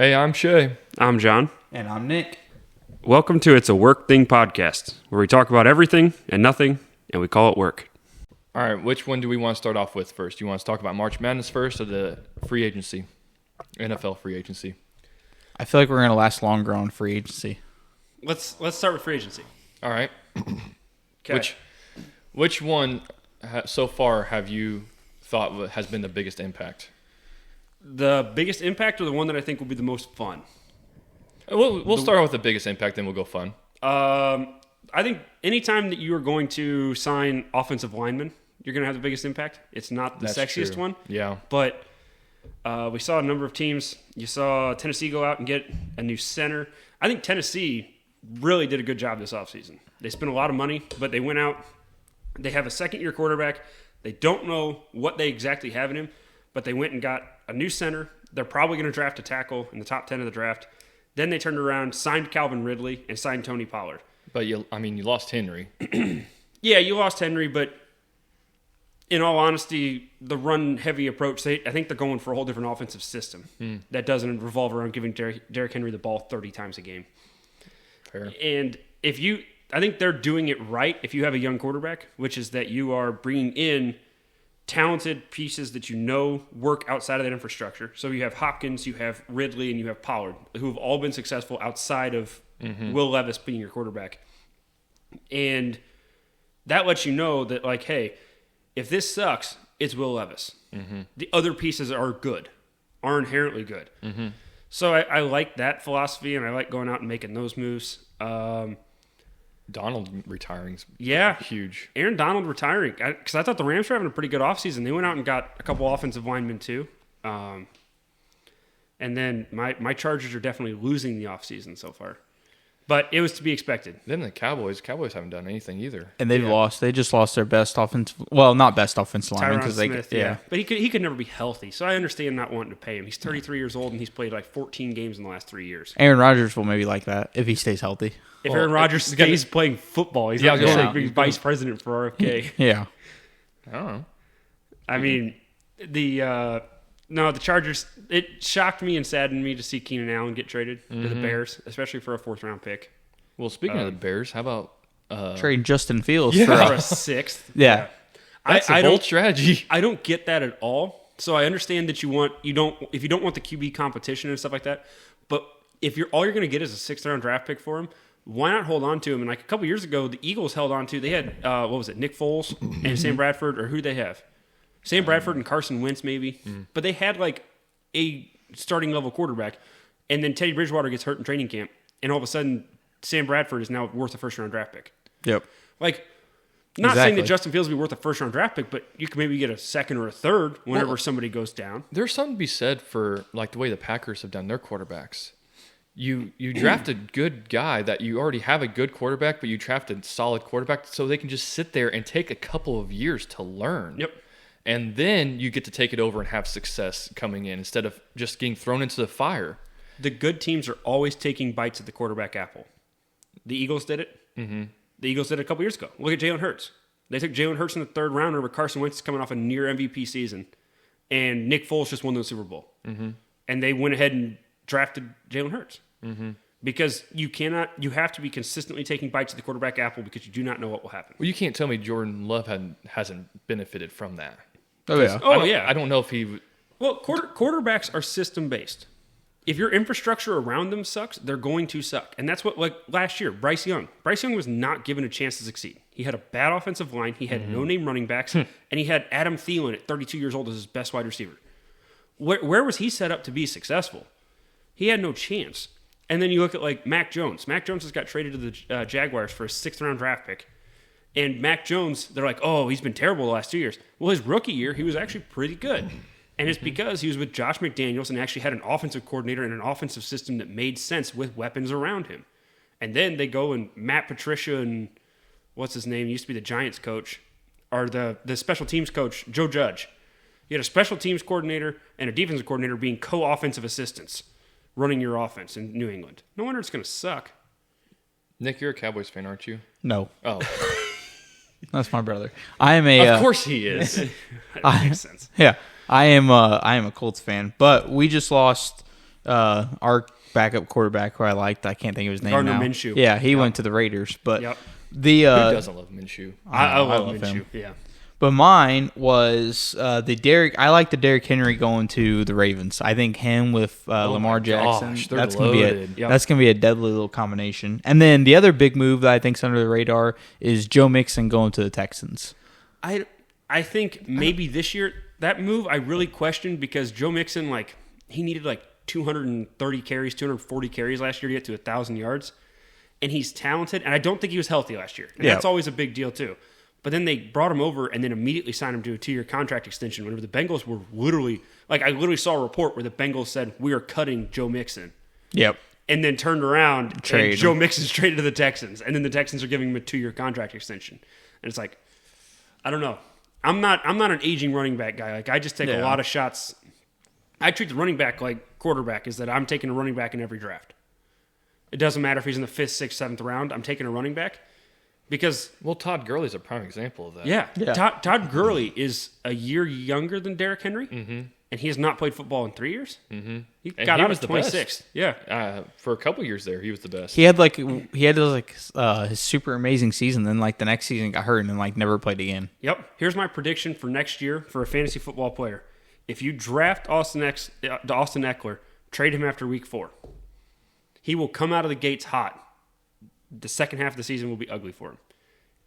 Hey, I'm Shay. I'm John. And I'm Nick. Welcome to It's a Work Thing podcast, where we talk about everything and nothing, and we call it work. All right, which one do we want to start off with first? Do you want us to talk about March Madness first or the free agency, NFL free agency? I feel like we're going to last longer on free agency. Let's start with free agency. All right. Okay. Which one so far have you thought has been the biggest impact? The biggest impact, or the one that I think will be the most fun? We'll start off with the biggest impact, then we'll go fun. I think anytime that you are going to sign offensive linemen, you're going to have the biggest impact. It's not the sexiest one. Yeah. But we saw a number of teams. You saw Tennessee go out and get a new center. I think Tennessee really did a good job this offseason. They spent a lot of money, but they went out. They have a second-year quarterback. They don't know what they exactly have in him, but they went and got a new center. They're probably going to draft a tackle in the top 10 of the draft. Then they turned around, signed Calvin Ridley, and signed Tony Pollard. But you lost Henry. Yeah, you lost Henry, but in all honesty, the run-heavy approach, I think they're going for a whole different offensive system that doesn't revolve around giving Derrick Henry the ball 30 times a game. Fair. And I think they're doing it right if you have a young quarterback, which is that you are bringing in talented pieces that you know work outside of that infrastructure. So you have Hopkins, you have Ridley, and you have Pollard, who have all been successful outside of Will Levis being your quarterback. And that lets you know that, like, hey, if this sucks, it's Will Levis. The other pieces are inherently good. So I like that philosophy, and I like going out and making those moves. Donald retiring's huge. Aaron Donald retiring, because I thought the Rams were having a pretty good offseason. They went out and got a couple offensive linemen too. And then my Chargers are definitely losing the offseason so far. But it was to be expected. Then the Cowboys haven't done anything either. And they've lost. They just lost their best offensive. Well, not best offensive lineman because Smith, but he could never be healthy. So I understand not wanting to pay him. He's 33 years old and he's played like 14 games in the last 3 years. Aaron Rodgers will maybe like that if he stays healthy. If Aaron Rodgers stays playing football, he's not going to be vice president for RFK. Yeah. I don't know. I mean, the Chargers, it shocked me and saddened me to see Keenan Allen get traded to the Bears, especially for a fourth-round pick. Well, speaking of the Bears, how about trading Justin Fields for a sixth? Yeah. That's a bold strategy. I don't get that at all. So I understand that if you don't want the QB competition and stuff like that, but if all you're going to get is a sixth-round draft pick for him, why not hold on to him? And like a couple years ago, the Eagles held on to. They had Nick Foles and Sam Bradford, or who they have? Sam Bradford and Carson Wentz, maybe. But they had like a starting level quarterback, and then Teddy Bridgewater gets hurt in training camp, and all of a sudden, Sam Bradford is now worth a first-round draft pick. Yep. Like, not saying that Justin Fields will be worth a first-round draft pick, but you can maybe get a second or a third whenever somebody goes down. There's something to be said for like the way the Packers have done their quarterbacks. You draft a good guy that you already have a good quarterback, but you draft a solid quarterback so they can just sit there and take a couple of years to learn. Yep. And then you get to take it over and have success coming in instead of just getting thrown into the fire. The good teams are always taking bites at the quarterback apple. The Eagles did it. The Eagles did it a couple years ago. Look at Jalen Hurts. They took Jalen Hurts in the third round over Carson Wentz coming off a near MVP season. And Nick Foles just won the Super Bowl. And they went ahead and drafted Jalen Hurts. Because you have to be consistently taking bites at the quarterback apple because you do not know what will happen. Well, you can't tell me Jordan Love hasn't benefited from that. Oh, yeah. I don't know if he... Well, quarterbacks are system-based. If your infrastructure around them sucks, they're going to suck. And that's what, like last year, Bryce Young. Bryce Young was not given a chance to succeed. He had a bad offensive line. He had no-name running backs. And he had Adam Thielen at 32 years old as his best wide receiver. Where was he set up to be successful? He had no chance. And then you look at, like, Mac Jones. Mac Jones just got traded to the Jaguars for a sixth-round draft pick. And Mac Jones, they're like, oh, he's been terrible the last 2 years. Well, his rookie year, he was actually pretty good. And it's because he was with Josh McDaniels and actually had an offensive coordinator and an offensive system that made sense with weapons around him. And then they go and Matt Patricia and what's his name? He used to be the Giants coach, or the special teams coach, Joe Judge. You had a special teams coordinator and a defensive coordinator being co-offensive assistants running your offense in New England. No wonder it's going to suck. Nick, you're a Cowboys fan, aren't you? No. Oh. That's my brother. I am a. Of course he is. That makes sense. Yeah. I am a Colts fan, but we just lost our backup quarterback who I liked, I can't think of his name Gardner now. Minshew. Yeah, he went to the Raiders. But Yep. the Who doesn't love Minshew? I love him. Minshew. Yeah. But mine was the Derrick. I like the Derrick Henry going to the Ravens. I think him with Lamar Jackson. Gosh, they're That's gonna be loaded. Yep. that's gonna be a deadly little combination. And then the other big move that I think's under the radar is Joe Mixon going to the Texans. I think maybe this year that move I really questioned because Joe Mixon he needed 230 carries, 240 carries last year to get to 1,000 yards, and he's talented. And I don't think he was healthy last year, and that's always a big deal too. But then they brought him over and then immediately signed him to a 2-year contract extension. Whenever the Bengals were literally I literally saw a report where the Bengals said we are cutting Joe Mixon. Yep. And then turned around Trade and Joe Mixon's traded to the Texans, and then the Texans are giving him a 2-year contract extension. And it's I don't know. I'm not an aging running back guy. I just take a lot of shots. I treat the running back like quarterback, is that I'm taking a running back in every draft. It doesn't matter if he's in the 5th, 6th, 7th round. I'm taking a running back because Todd Gurley's a prime example of that. yeah. Yeah. Todd Gurley is a year younger than Derrick Henry, and he has not played football in 3 years. Mm-hmm. He got out at 26. Yeah, for a couple years there, he was the best. He had his super amazing season. Then the next season got hurt and then never played again. Yep. Here's my prediction for next year for a fantasy football player. If you draft Austin Eckler, trade him after week 4. He will come out of the gates hot. The second half of the season will be ugly for him.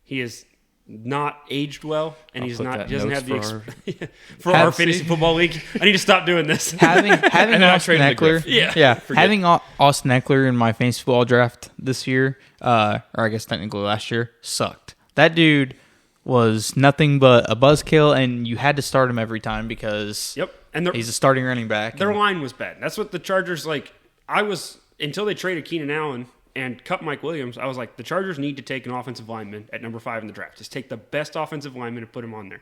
He is not aged well, and he doesn't have the for our fantasy football league. I need to stop doing this. Having Austin Eckler, having Austin Eckler in my fantasy football draft this year, or I guess technically last year, sucked. That dude was nothing but a buzzkill, and you had to start him every time because and he's a starting running back. Their line was bad. That's what the Chargers until they traded Keenan Allen and cut Mike Williams, I was like, the Chargers need to take an offensive lineman at number 5 in the draft. Just take the best offensive lineman and put him on there.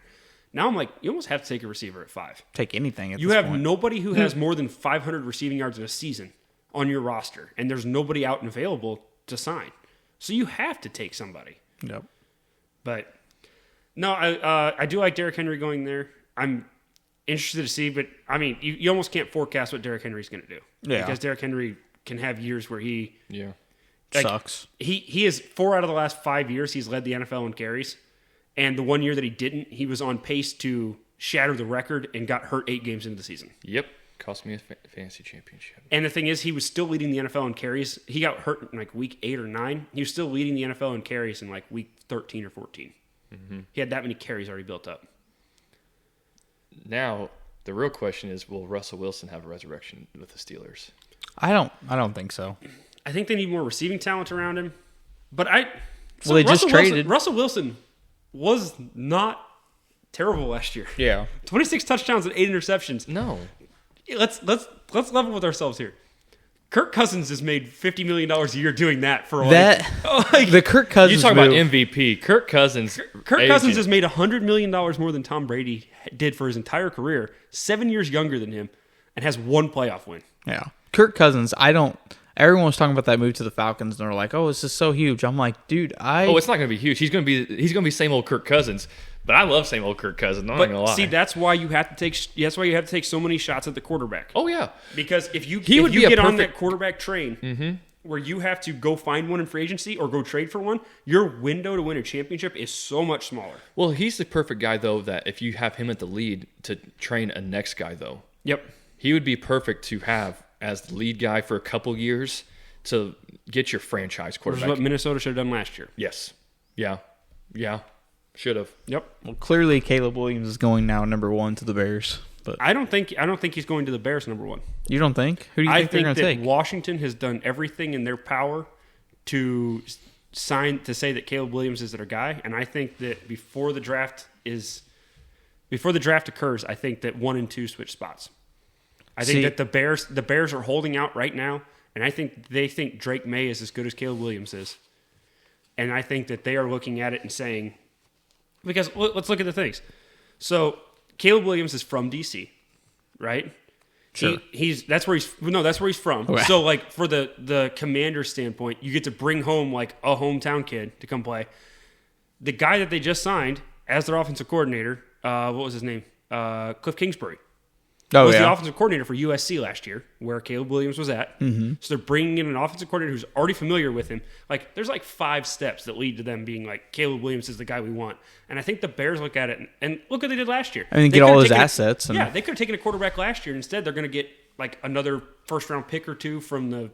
Now I'm like, you almost have to take a receiver at 5. Take anything at you this have point. nobody who has more than 500 receiving yards in a season on your roster, and there's nobody out and available to sign. So you have to take somebody. Yep. But no, I do like Derrick Henry going there. I'm interested to see, but I mean, you almost can't forecast what Derrick Henry's going to do. Yeah. Because Derrick Henry can have years where he sucks. He is 4 out of the last 5 years he's led the NFL in carries, and the 1 year that he didn't, he was on pace to shatter the record and got hurt 8 games into the season. Yep, cost me a fantasy championship. And the thing is, he was still leading the NFL in carries. He got hurt in week 8 or 9. He was still leading the NFL in carries in week 13 or 14. Mm-hmm. He had that many carries already built up. Now the real question is, will Russell Wilson have a resurrection with the Steelers? I don't think so. I think they need more receiving talent around him. But they just traded. Russell Wilson was not terrible last year. Yeah. 26 touchdowns and 8 interceptions. No. Let's level with ourselves here. Kirk Cousins has made $50 million a year doing that for the Kirk Cousins. You talk about MVP. Kirk Cousins. Kirk Cousins has made $100 million more than Tom Brady did for his entire career, 7 years younger than him, and has 1 playoff win. Yeah. Kirk Cousins, everyone was talking about that move to the Falcons, and they're like, "Oh, this is so huge." I'm like, dude, it's not going to be huge. He's going to be same old Kirk Cousins. But I love same old Kirk Cousins. I'm not going to lie. See, that's why you have to take. That's why you have to take so many shots at the quarterback. Oh yeah, because if you get on that quarterback train, where you have to go find one in free agency or go trade for one, your window to win a championship is so much smaller. Well, he's the perfect guy though. That if you have him at the lead to train a next guy though, yep, he would be perfect to have as the lead guy for a couple years to get your franchise quarterback. Which is what Minnesota should have done last year. Yes. Yeah. Should have. Yep. Well, clearly Caleb Williams is going now number 1 to the Bears. But I don't think he's going to the Bears number 1. You don't think? Who do you think they're going to take? Washington has done everything in their power to say that Caleb Williams is their guy, and I think that before the draft occurs, I think that 1 and 2 switch spots. I think that the Bears are holding out right now, and I think they think Drake May is as good as Caleb Williams is. And I think that they are looking at it and saying, because let's look at the things. So Caleb Williams is from DC, right? Sure. That's where he's from. Okay. So for the Commander standpoint, you get to bring home a hometown kid to come play. The guy that they just signed as their offensive coordinator, what was his name? Cliff Kingsbury. was the offensive coordinator for USC last year, where Caleb Williams was at. Mm-hmm. So they're bringing in an offensive coordinator who's already familiar with him. Like, there's like 5 steps that lead to them being like, Caleb Williams is the guy we want. And I think the Bears look at it and look what they did last year. I mean, get all his assets. They could have taken a quarterback last year. Instead, they're going to get like another first-round pick or 2 from the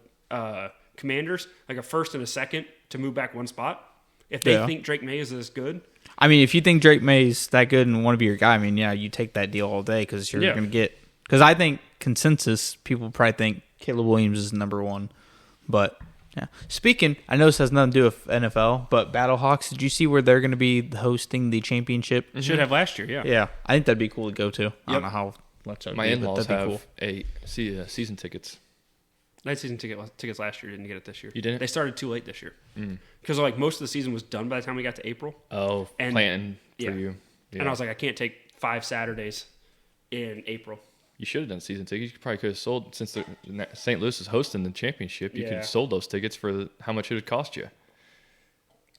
Commanders, like a first and a second to move back one spot. If they think Drake May is this good. I mean, if you think Drake May's that good and want to be your guy, I mean, you take that deal all day because you're going to get. Because I think consensus, people probably think Caleb Williams is number 1. But, yeah. Speaking, I know this has nothing to do with NFL, but Battlehawks, did you see where they're going to be hosting the championship? It should have last year, yeah. Yeah, I think that'd be cool to go to. I don't know how much that would My be, in-laws but that'd be have cool. season tickets. I had season tickets last year. Didn't get it this year. You didn't? They started too late this year. Because like most of the season was done by the time we got to April. Oh, and, planning for you. Yeah. And I was like, I can't take 5 Saturdays in April. You should have done season tickets. You probably could have sold, since St. Louis is hosting the championship, you could have sold those tickets for how much it would cost you.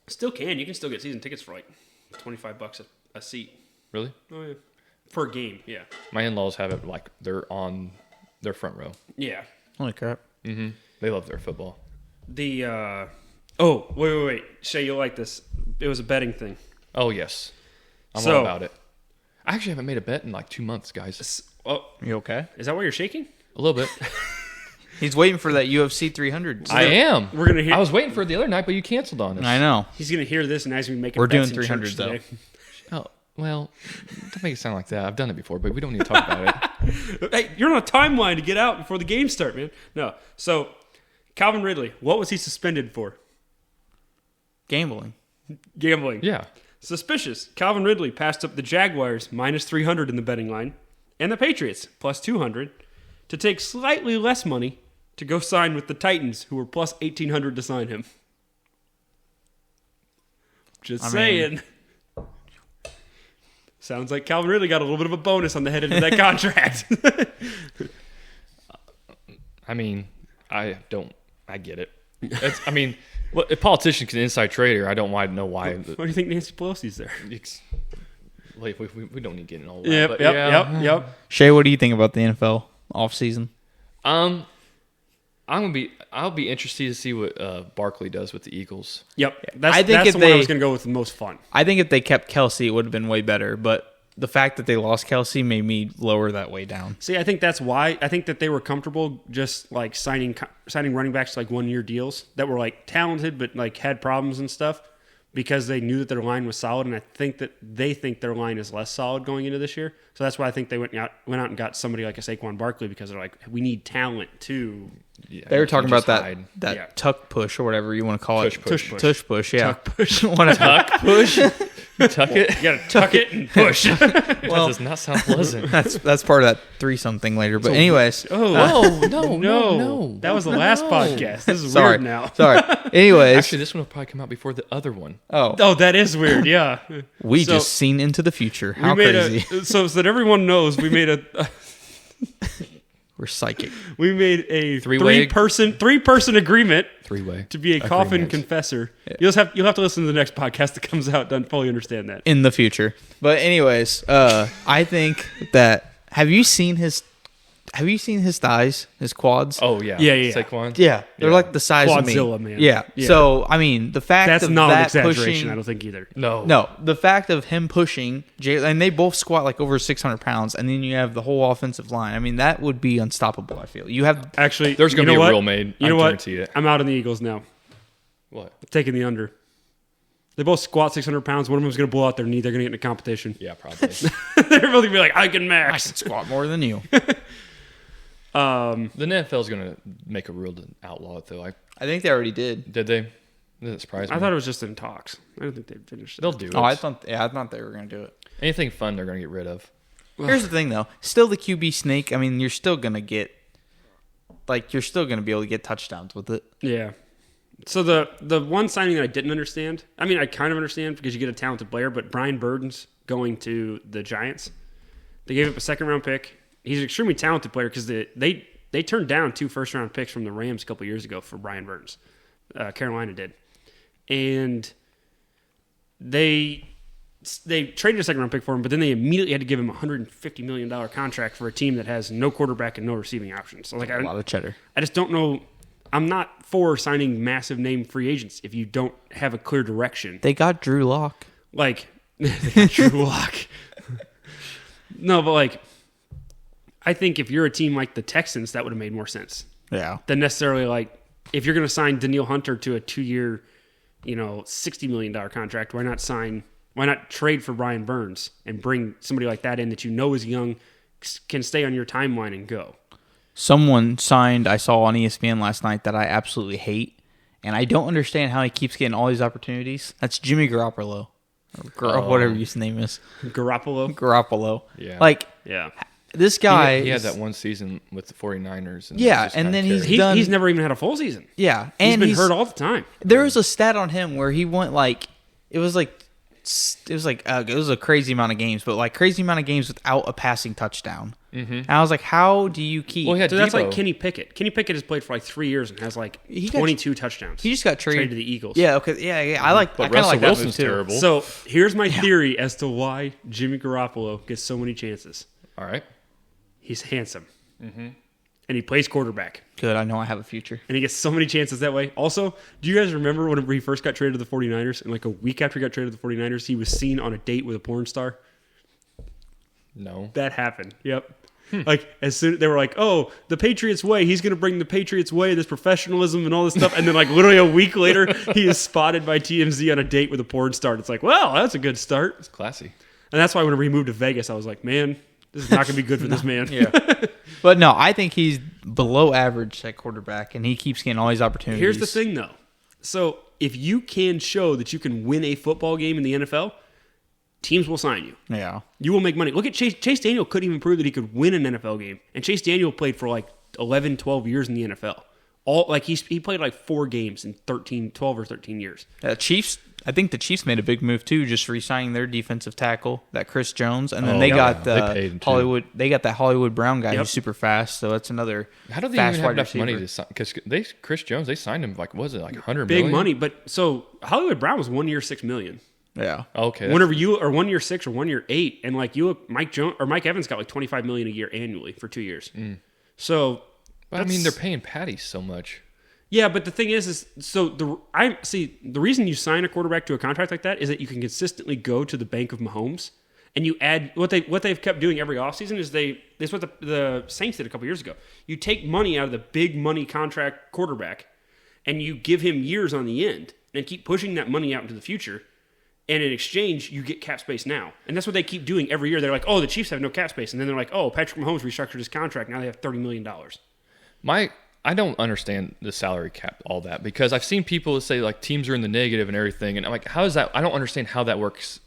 Still can. You can still get season tickets for like $25 a seat. Really? Oh, yeah. Per game, yeah. My in-laws have it like they're on their front row. Yeah. Holy crap. Mm-hmm. They love their football. Wait. Shay, you'll like this. It was a betting thing. Oh, yes. I'm all about it. I actually haven't made a bet in like 2 months, guys. Oh, you okay? Is that why you're shaking? A little bit. He's waiting for that UFC 300. I am. We're gonna hear. I was waiting for it the other night, but you canceled on us. I know. He's gonna hear this and as we make. We're doing 300 though. Oh well, don't make it sound like that. I've done it before, but we don't need to talk about it. Hey, you're on a timeline to get out before the games start, man. No. So, Calvin Ridley, what was he suspended for? Gambling. Yeah. Suspicious. Calvin Ridley passed up the Jaguars minus 300 in the betting line and the Patriots plus 200 to take slightly less money to go sign with the Titans, who were plus 1,800 to sign him. Just saying. Sounds like Calvin Ridley got a little bit of a bonus on the head end of that contract. I mean, I get it. Well, a politician can inside trader. I don't know why. Why do you think Nancy Pelosi's there? We don't need to get in all that. Yep. Shay, what do you think about the NFL offseason? I'll be interested to see what Barkley does with the Eagles. Yep. That's the one I was going to go with the most fun. I think if they kept Kelsey, it would have been way better. But the fact that they lost Kelsey made me lower that way down. See, I think that's why. I think that they were comfortable just like signing running backs to like 1-year deals that were like talented but like had problems and stuff because they knew that their line was solid. And I think that they think their line is less solid going into this year. So that's why I think they went out and got somebody like a Saquon Barkley because they're like, we need talent too. Yeah, they were talking about that tuck push or whatever you want to call it. Tush push. Yeah. Tuck push. Tuck push. You tuck it. You gotta tuck it and push. That does not sound pleasant. That's part of that 3-something later. But anyways. No. That was the last podcast. This is weird now. Sorry. Anyways. Actually, this one will probably come out before the other one. Oh, that is weird. Yeah. We just seen into the future. How crazy. So that everyone knows, we made a we're psychic. We made a three-person agreement. 3-way to be a coffin confessor. Yeah. You'll have to listen to the next podcast that comes out to fully understand that in the future. But anyways, I think that have you seen his thighs, his quads? Oh yeah, Saquon. Yeah, they're like the size of me. Quadzilla, man. Yeah. So I mean, the fact that's of not that an exaggeration. pushing, I don't think either. No, the fact of him pushing and they both squat like over 600 pounds, and then you have the whole offensive line. I mean, that would be unstoppable. I feel you have actually. There's going to be a rule made. You know what? Guarantee it. I'm out on the Eagles now. What? I'm taking the under. They both squat 600 pounds. One of them's going to blow out their knee. They're going to get into competition. Yeah, probably. They're both going to be like, I can max. I can squat more than you. The NFL is going to make a rule to outlaw it, though. I think they already did. Did they? Didn't surprise me. I thought it was just in talks. I don't think they'd finished it. They'll do it. Oh, I thought they were going to do it. Anything fun, they're going to get rid of. Here's the thing, though. Still the QB sneak. I mean, you're still going to be able to get touchdowns with it. Yeah. So the one signing that I didn't understand, I mean, I kind of understand because you get a talented player, but Brian Burden's going to the Giants. They gave up a second-round pick. He's an extremely talented player because they turned down 2 first-round picks from the Rams a couple years ago for Brian Burns. Carolina did. And they they traded a second-round pick for him, but then they immediately had to give him a $150 million contract for a team that has no quarterback and no receiving options. So like, a lot of cheddar. I just don't know. I'm not for signing massive name free agents if you don't have a clear direction. They got Drew Lock. Like, they got Drew Lock. No, but like, I think if you're a team like the Texans, that would have made more sense. Yeah. Than necessarily like, if you're going to sign Danielle Hunter to a 2-year, $60 million contract, why not trade for Brian Burns and bring somebody like that in that you know is young, can stay on your timeline and go? Someone signed, I saw on ESPN last night, that I absolutely hate, and I don't understand how he keeps getting all these opportunities. That's Jimmy Garoppolo. Or whatever his name is. Garoppolo. Yeah. Like, yeah. This guy... He had that one season with the 49ers. And yeah, and then he's never even had a full season. Yeah. And he's been hurt all the time. There was a stat on him where he went it was a crazy amount of games, but crazy amount of games without a passing touchdown. Mm-hmm. And I was like, how do you keep... Well, so that's like Kenny Pickett. Kenny Pickett has played for 3 years and has 22 touchdowns. He just got traded to the Eagles. Yeah, okay, yeah. I kind of like Wilson's that move terrible. too. So here's my theory as to why Jimmy Garoppolo gets so many chances. All right. He's handsome. Mm-hmm. And he plays quarterback. Good, I know I have a future. And he gets so many chances that way. Also, do you guys remember when he first got traded to the 49ers? And a week after he got traded to the 49ers, he was seen on a date with a porn star? No. That happened. Yep. As soon they were like, oh, the Patriots way, he's going to bring the Patriots way, this professionalism and all this stuff. And then literally a week later, he is spotted by TMZ on a date with a porn star. It's like, well, that's a good start. It's classy. And that's why whenever he moved to Vegas, I was like, man, this is not going to be good for this man. Yeah. But no, I think he's below average at quarterback, and he keeps getting all these opportunities. Here's the thing, though. So if you can show that you can win a football game in the NFL, teams will sign you. Yeah. You will make money. Look at Chase. Chase Daniel couldn't even prove that he could win an NFL game. And Chase Daniel played for 11, 12 years in the NFL. He played 4 games in 12 or 13 years. Chiefs, I think the Chiefs made a big move too, just re-signing their defensive tackle, that Chris Jones, and then they got Hollywood. They got that Hollywood Brown guy who's super fast. So that's another. How do they even have enough money to sign? Because Chris Jones, they signed him $100 big million? money. But so Hollywood Brown was 1 year, $6 million. Yeah. Okay. Whenever you are 1 year 6 or 1 year 8, and Mike Evans got $25 million a year annually for 2 years. So, but they're paying Patty so much. Yeah, but the thing is the reason you sign a quarterback to a contract like that is that you can consistently go to the bank of Mahomes, and you add what they've kept doing every offseason is that's what the Saints did a couple years ago. You take money out of the big money contract quarterback, and you give him years on the end, and keep pushing that money out into the future. And in exchange, you get cap space now. And that's what they keep doing every year. They're like, oh, the Chiefs have no cap space. And then they're like, oh, Patrick Mahomes restructured his contract. Now they have $30 million. I don't understand the salary cap, all that, because I've seen people say teams are in the negative and everything. And I'm like, how is that? I don't understand how that works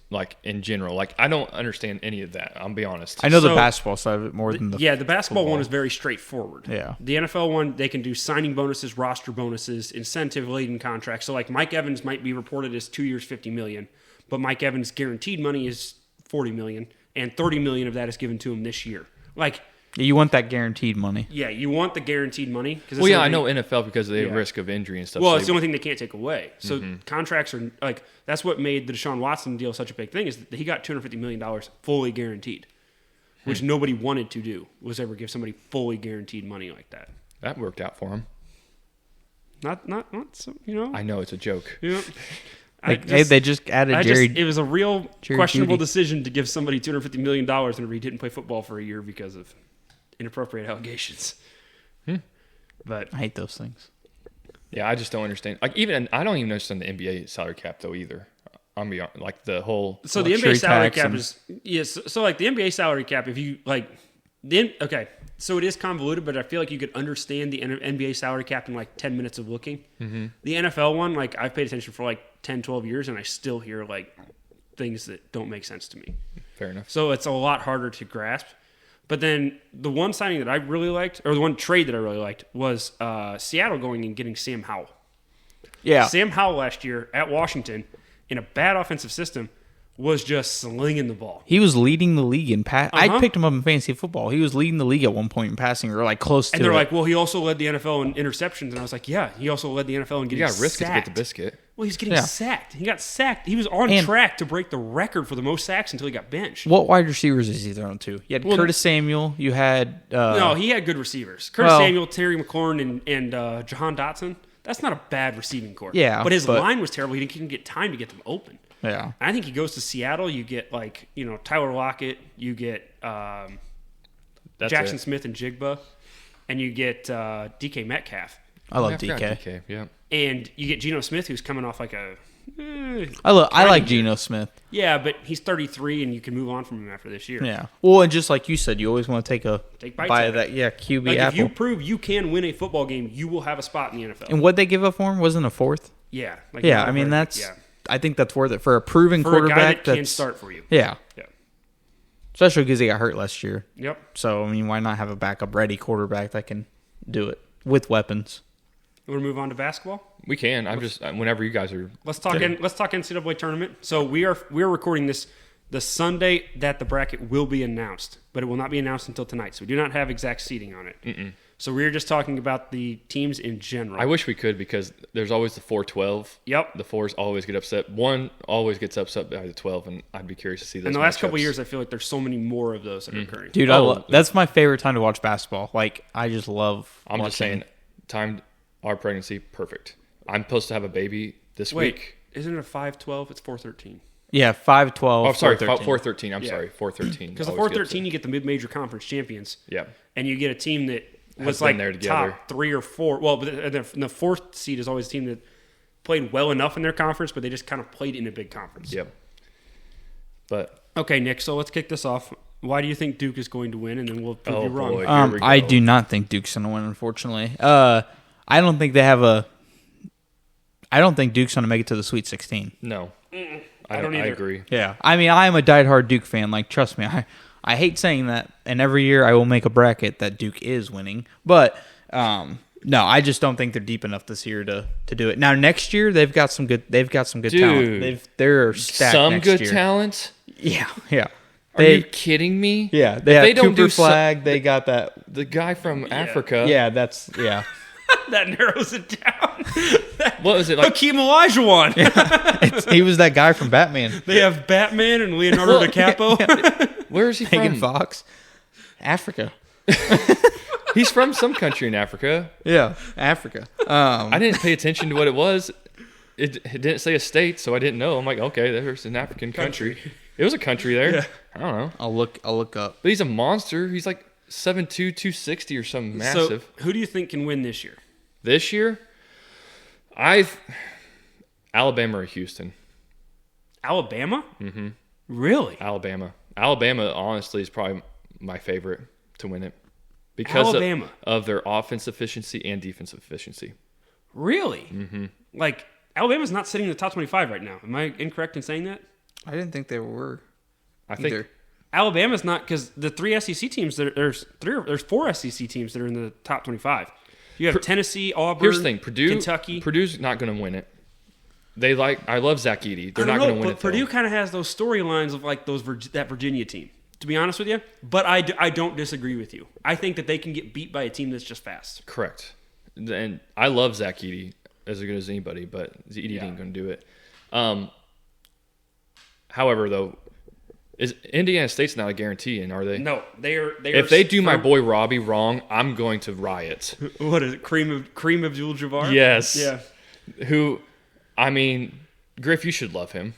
in general. I don't understand any of that. I'll be honest. I know the basketball side of it more than the the basketball football one is very straightforward. Yeah. The NFL one, they can do signing bonuses, roster bonuses, incentive-laden contracts. So Mike Evans might be reported as 2 years, $50 million. But Mike Evans' guaranteed money is $40 million, and $30 million of that is given to him this year. You want that guaranteed money. Yeah, you want the guaranteed money. I know NFL because of the risk of injury and stuff. Well, it's the only thing they can't take away. So contracts are that's what made the Deshaun Watson deal such a big thing, is that he got $250 million fully guaranteed, which nobody wanted to do, was ever give somebody fully guaranteed money like that. That worked out for him. Not so, I know, it's a joke. Yeah. They just added Jerry. It was a real questionable Judy. decision to give somebody $250 million whenever he didn't play football for a year because of inappropriate allegations. But I hate those things. Yeah, I just don't understand. I don't even understand the NBA salary cap though either. I'm beyond the whole. So the NBA salary cap is So the NBA salary cap, if you so it is convoluted, but I feel like you could understand the NBA salary cap in 10 minutes of looking. Mm-hmm. The NFL one, I've paid attention for 10, 12 years, and I still hear things that don't make sense to me. Fair enough. So it's a lot harder to grasp. But then the one signing that I really liked, or the one trade that I really liked, was Seattle going and getting Sam Howell. Yeah. Sam Howell last year at Washington, in a bad offensive system, was just slinging the ball. He was leading the league in pass. I picked him up in fantasy football. He was leading the league at one point in passing, or close to it. And they're like, well, he also led the NFL in interceptions. And I was like, yeah, he also led the NFL in getting sacks. You got to risk it to get the biscuit. Well, he's getting sacked. He got sacked. He was on track to break the record for the most sacks until he got benched. What wide receivers is he throwing to? You had Curtis Samuel. You had... no, he had good receivers. Curtis Samuel, Terry McLaurin, and Jahan Dotson. That's not a bad receiving core. Yeah. But his line was terrible. He didn't get time to get them open. Yeah. I think he goes to Seattle. You get, Tyler Lockett. You get Jackson Smith and Jigba. And you get DK Metcalf. I love DK. Yeah. And you get Geno Smith, who's coming off like a... I like Geno Smith. Yeah, but he's 33, and you can move on from him after this year. Yeah. Well, and just like you said, you always want to take bites bite of of that. Yeah, QB like apple. If you prove you can win a football game, you will have a spot in the NFL. And what they give up for him wasn't a fourth. Yeah. I mean, I think that's worth it for a proven quarterback. A guy that can start for you. Yeah. Especially because he got hurt last year. Yep. So, I mean, why not have a backup ready quarterback that can do it with weapons? You want to move on to basketball? We can. I'm just whenever you guys are. Let's talk NCAA tournament. So we're recording this the Sunday that the bracket will be announced, but it will not be announced until tonight. So we do not have exact seating on it. Mm-mm. So we're just talking about the teams in general. I wish we could because there's always the 4-12. Yep. The 4s always get upset. 1 always gets upset by the 12, and I'd be curious to see those. In the last couple of years, I feel like there's so many more of those that are occurring. Dude, that's my favorite time to watch basketball. Like, I just love watching. Just saying, our pregnancy, perfect. I'm supposed to have a baby this week. Isn't it a 5-12? It's 4-13. Yeah, 5-12. Oh, sorry, 4-13. I'm sorry, 4-13. Because the 4-13, you get the mid-major conference champions. Yeah. And you get a team that was like there top 3 or 4. Well, but the fourth seed is always a team that played well enough in their conference, but they just kind of played in a big conference. Yep. But okay, Nick. So let's kick this off. Why do you think Duke is going to win? And then we'll prove you wrong. Boy, I do not think Duke's going to win. Unfortunately, I don't think they have a. I don't think Duke's going to make it to the Sweet 16. No, I don't either. I agree. Yeah, I mean, I'm a diehard Duke fan. Like, trust me, I hate saying that, and every year I will make a bracket that Duke is winning. But no, I just don't think they're deep enough this year to do it. Now next year they've got some good. They've got some good talent. They're stacked. Some next good year. talent. Yeah. Are you kidding me? Yeah, they have Cooper Flag. They got the guy from Africa. Yeah, that narrows it down. What was it like? Hakeem Olajuwon. He was that guy from Batman. They have Batman and Leonardo DiCaprio. Where is he from? Megan Fox. Africa. He's from some country in Africa. Yeah, Africa. I didn't pay attention to what it was. It didn't say a state, so I didn't know. I'm like, okay, there's an African country. It was a country there. Yeah. I don't know. I'll look up. But he's a monster. He's like 7'2", 260 or something massive. So who do you think can win this year? This year? Alabama or Houston. Alabama? Mm-hmm. Really? Alabama, honestly, is probably my favorite to win it. Because of their offense efficiency and defensive efficiency. Really? Mm-hmm. Like, Alabama's not sitting in the top 25 right now. Am I incorrect in saying that? I didn't think they were. I think Alabama's not, because the three SEC teams, there's 4 SEC teams that are in the top 25. You have Tennessee, Auburn, here's the thing, Kentucky. Purdue's not going to win it. I love Zach Edey. They're not going to win it. But Purdue kind of has those storylines of like that Virginia team, to be honest with you. But I don't disagree with you. I think that they can get beat by a team that's just fast. Correct. And I love Zach Edey as good as anybody, but Edey ain't going to do it. However, though, is Indiana State's not a guarantee, and are they? No, they are. If they do my boy Robbie wrong, I'm going to riot. What is it? Kareem Abdul-Jabbar? Yes. Yeah. Who, I mean, Griff, you should love him.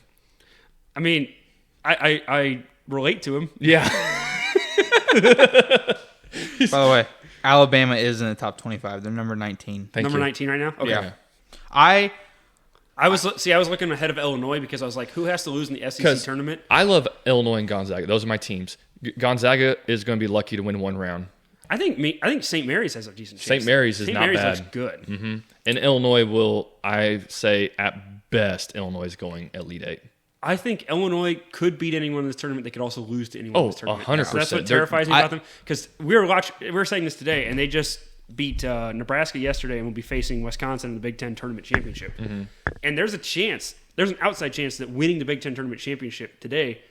I mean, I relate to him. Yeah. By the way, Alabama is in the top 25. They're number 19. Number 19 right now? Okay. Yeah. I was looking ahead of Illinois because I was like, who has to lose in the SEC tournament? I love Illinois and Gonzaga. Those are my teams. Gonzaga is going to be lucky to win one round. I think St. Mary's has a decent chance. St. Mary's is not bad. St. Mary's looks good. Mm-hmm. And Illinois will, I say, at best, Illinois is going Elite Eight. I think Illinois could beat anyone in this tournament. They could also lose to anyone in this tournament. 100%. So that's what terrifies me about them. Because we were saying this today, and they just beat Nebraska yesterday and will be facing Wisconsin in the Big Ten Tournament Championship. Mm-hmm. And there's an outside chance that winning the Big Ten Tournament Championship today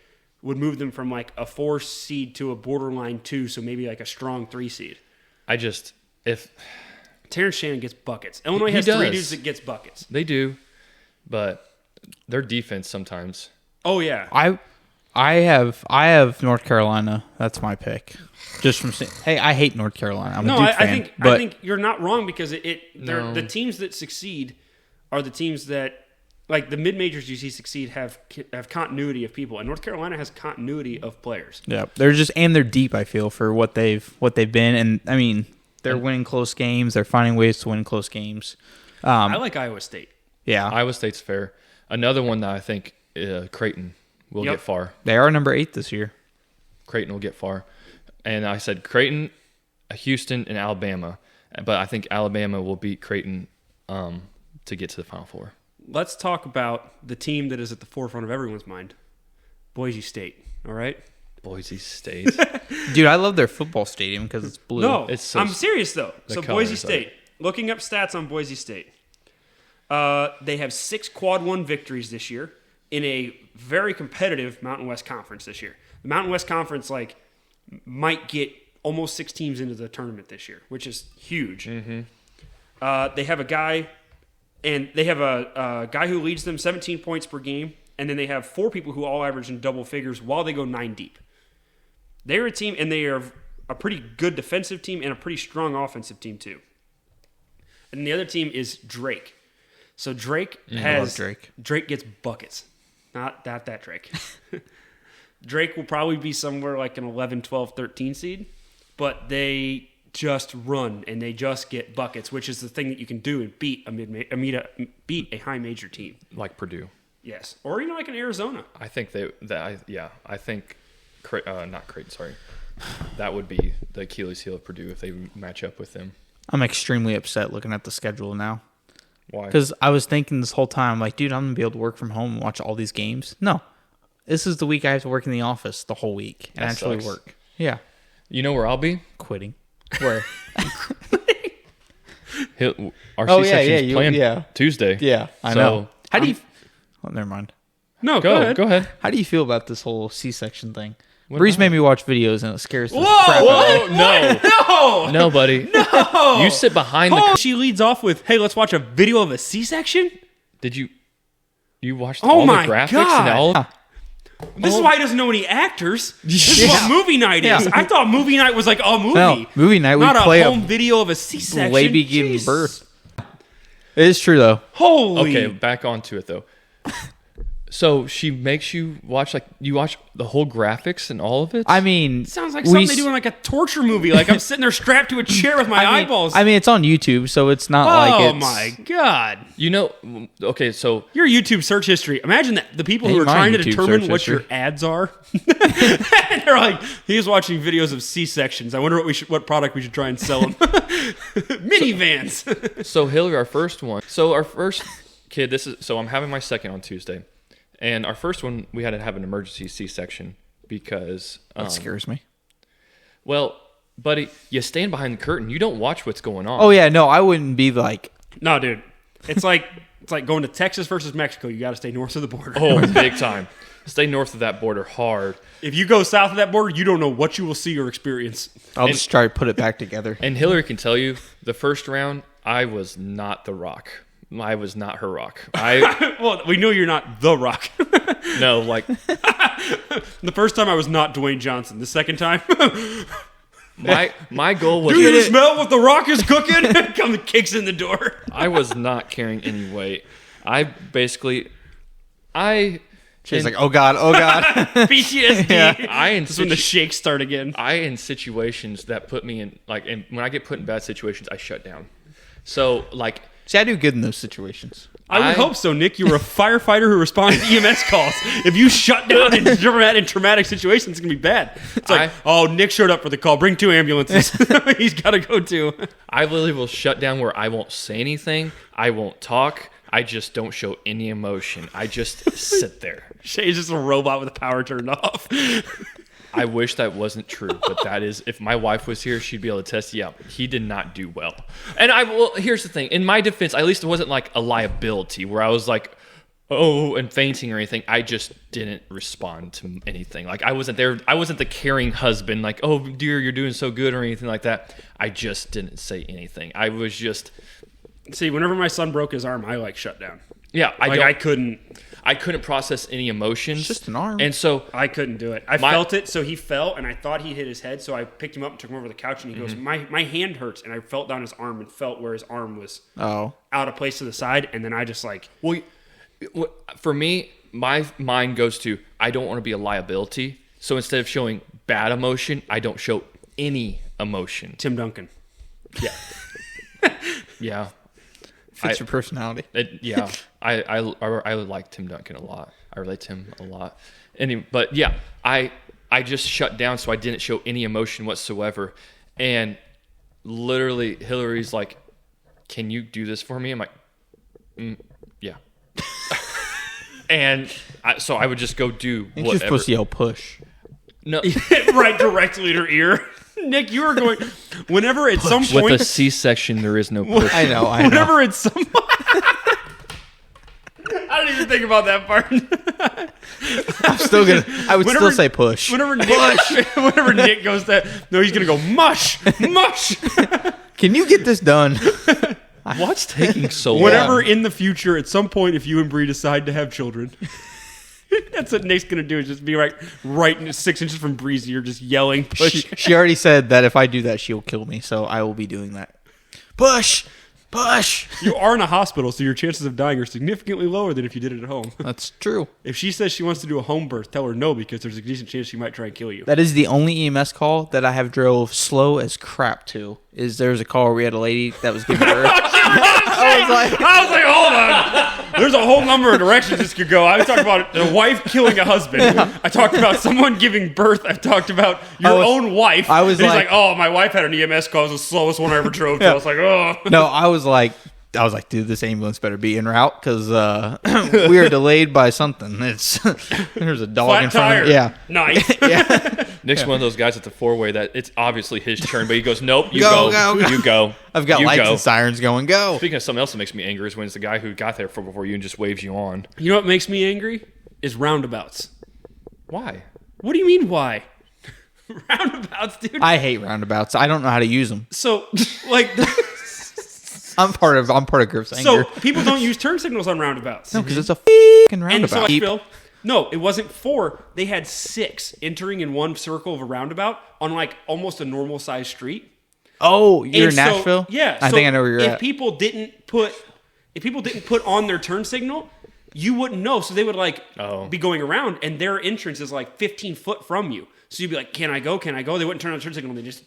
would move them from like a 4 seed to a borderline 2, so maybe like a strong 3 seed. If Terrence Shannon gets buckets. Illinois has 3 dudes that gets buckets. They do. but their defense sometimes. Oh yeah, I have North Carolina. That's my pick. Just from saying, hey, I hate North Carolina. I'm a Duke fan. I think you're not wrong because the teams that succeed are the teams that, like the mid-majors you see succeed, have continuity of people, and North Carolina has continuity of players. Yeah, they're deep. I feel for what they've been, and I mean they're winning close games. They're finding ways to win close games. I like Iowa State. Yeah, Iowa State's fair. Another one that I think Creighton will get far. They are number 8 this year. Creighton will get far. And I said Creighton, Houston, and Alabama. But I think Alabama will beat Creighton to get to the Final Four. Let's talk about the team that is at the forefront of everyone's mind, Boise State. All right? Boise State. Dude, I love their football stadium because it's blue. No, I'm serious, though. So Boise State, looking up stats on Boise State. They have 6 Quad 1 victories this year in a very competitive Mountain West Conference this year. The Mountain West Conference, might get almost 6 teams into the tournament this year, which is huge. Mm-hmm. They have a guy, and they have a guy who leads them 17 points per game, and then they have 4 people who all average in double figures while they go 9 deep. They're a team, and they are a pretty good defensive team and a pretty strong offensive team too. And the other team is Drake. So Drake gets buckets. Not that Drake. Drake will probably be somewhere like an 11, 12, 13 seed, but they just run and they just get buckets, which is the thing that you can do and beat a high major team like Purdue. Yes, or even like in Arizona. I think I think not Creighton. Sorry, that would be the Achilles heel of Purdue if they match up with them. I'm extremely upset looking at the schedule now. Why? Because I was thinking this whole time, like, dude, I'm gonna be able to work from home and watch all these games. No. This is the week I have to work in the office the whole week and actually work. Yeah. You know where I'll be? Quitting. Where? Our C-section's planned Tuesday. Yeah, I know. How do you... Oh, never mind. No, go ahead. How do you feel about this whole C-section thing? Breeze made me watch videos and it scares the crap out of me. No, buddy. No. You sit behind the... She leads off with, hey, let's watch a video of a C-section? Did you watched all the graphics and all... This is why he doesn't know any actors. This is what movie night is. I thought movie night was like a movie. No, movie night we not play a home video of a C-section. Baby giving birth. It is true though. Okay, back onto it though. So she makes you watch you watch the whole graphics and all of it? I mean... It sounds like something they do in like a torture movie. Like I'm sitting there strapped to a chair with my eyeballs. I mean, it's on YouTube, so it's not like it's... Oh my God. You know, okay, so... Your YouTube search history. Imagine that the people who are trying to determine what your ads are. They're like, he's watching videos of C-sections. I wonder what product we should try and sell him. Minivans. So Hillary, our first one. So our first kid, I'm having my second on Tuesday. And our first one, we had to have an emergency C-section because... that scares me. Well, buddy, you stand behind the curtain. You don't watch what's going on. Oh, yeah. No, I wouldn't be like... No, dude. It's like going to Texas versus Mexico. You got to stay north of the border. Oh, big time. Stay north of that border hard. If you go south of that border, you don't know what you will see or experience. I'll just try to put it back together. And Hillary can tell you, the first round, I was not the Rock. I was not her Rock. Well, we know you're not the Rock. No, like... The first time I was not Dwayne Johnson. The second time... my goal was... Do you smell what the Rock is cooking? Come the kicks in the door. I was not carrying any weight. She's like, oh God. PTSD. Yeah. This is when the shakes start again. In situations that put me in... and when I get put in bad situations, I shut down. So, See, I do good in those situations. I would hope so, Nick. You were a firefighter who responded to EMS calls. If you shut down in traumatic situations, it's going to be bad. It's like, Nick showed up for the call. Bring 2 ambulances. He's got to go too. I literally will shut down where I won't say anything. I won't talk. I just don't show any emotion. I just sit there. Shay's just a robot with the power turned off. I wish that wasn't true, but that is, if my wife was here, she'd be able to test, he did not do well. And here's the thing. In my defense, at least it wasn't like a liability where I was like, and fainting or anything. I just didn't respond to anything. Like I wasn't there. I wasn't the caring husband like, oh dear, you're doing so good or anything like that. I just didn't say anything. I was just... See, whenever my son broke his arm, I shut down. Yeah, I couldn't. I couldn't process any emotions. It's just an arm. And so I couldn't do it. I felt it, so he fell, and I thought he hit his head, so I picked him up and took him over to the couch, and he goes, my hand hurts, and I felt down his arm and felt where his arm was out of place to the side, and then I just like... Well, for me, my mind goes to, I don't want to be a liability, so instead of showing bad emotion, I don't show any emotion. Tim Duncan. Yeah. Yeah. Fits your personality. I like Tim Duncan a lot. I relate to him a lot. But yeah, I just shut down, so I didn't show any emotion whatsoever. And literally, Hillary's like, "Can you do this for me?" I'm like, "Yeah." And so I would just go do whatever. You're supposed to yell push. No, right directly in her ear. Nick, you were going. Whenever at some point with a C-section, there is no push. I know. Whenever at some. I didn't even think about that part. I would still say push. Whenever Nick goes that, no, he's gonna go mush. Can you get this done? What's taking so long? Whenever in the future, at some point, if you and Bree decide to have children. That's what Nick's going to do, is just be right 6 inches from Bree's ear, just yelling, push. She already said that if I do that, she'll kill me, so I will be doing that. Push! Push! You are in a hospital, so your chances of dying are significantly lower than if you did it at home. That's true. If she says she wants to do a home birth, tell her no, because there's a decent chance she might try and kill you. That is the only EMS call that I have drove slow as crap to. There was a call where we had a lady that was giving birth. I was like, hold on. There's a whole number of directions this could go. I talked about a wife killing a husband. Yeah. I talked about someone giving birth. I've talked about your own wife. He's like, oh, my wife had an EMS call. It was the slowest one I ever drove to. I was like, oh. No, I was like, dude, this ambulance better be en route, because we are delayed by something. There's a dog flat in front tire. of it. Yeah. Nice. Yeah. Nick's one of those guys at the four-way that it's obviously his turn, but he goes, nope, you go. You go. I've got lights and sirens going, go. Speaking of something else that makes me angry is when it's the guy who got there before you and just waves you on. You know what makes me angry? Is roundabouts. Why? What do you mean, why? Roundabouts, dude. I hate roundabouts. I don't know how to use them. So, like... I'm part of Griff's anger. So, people don't use turn signals on roundabouts. No, because it's a f***ing roundabout. And so no, it wasn't 4. They had 6 entering in one circle of a roundabout on like almost a normal sized street. Oh, you're in Nashville? Yeah. I think I know where you're at. If people didn't put on their turn signal, you wouldn't know. So they would be going around, and their entrance is like 15 foot from you. So you'd be like, can I go? Can I go? They wouldn't turn on the turn signal. They just...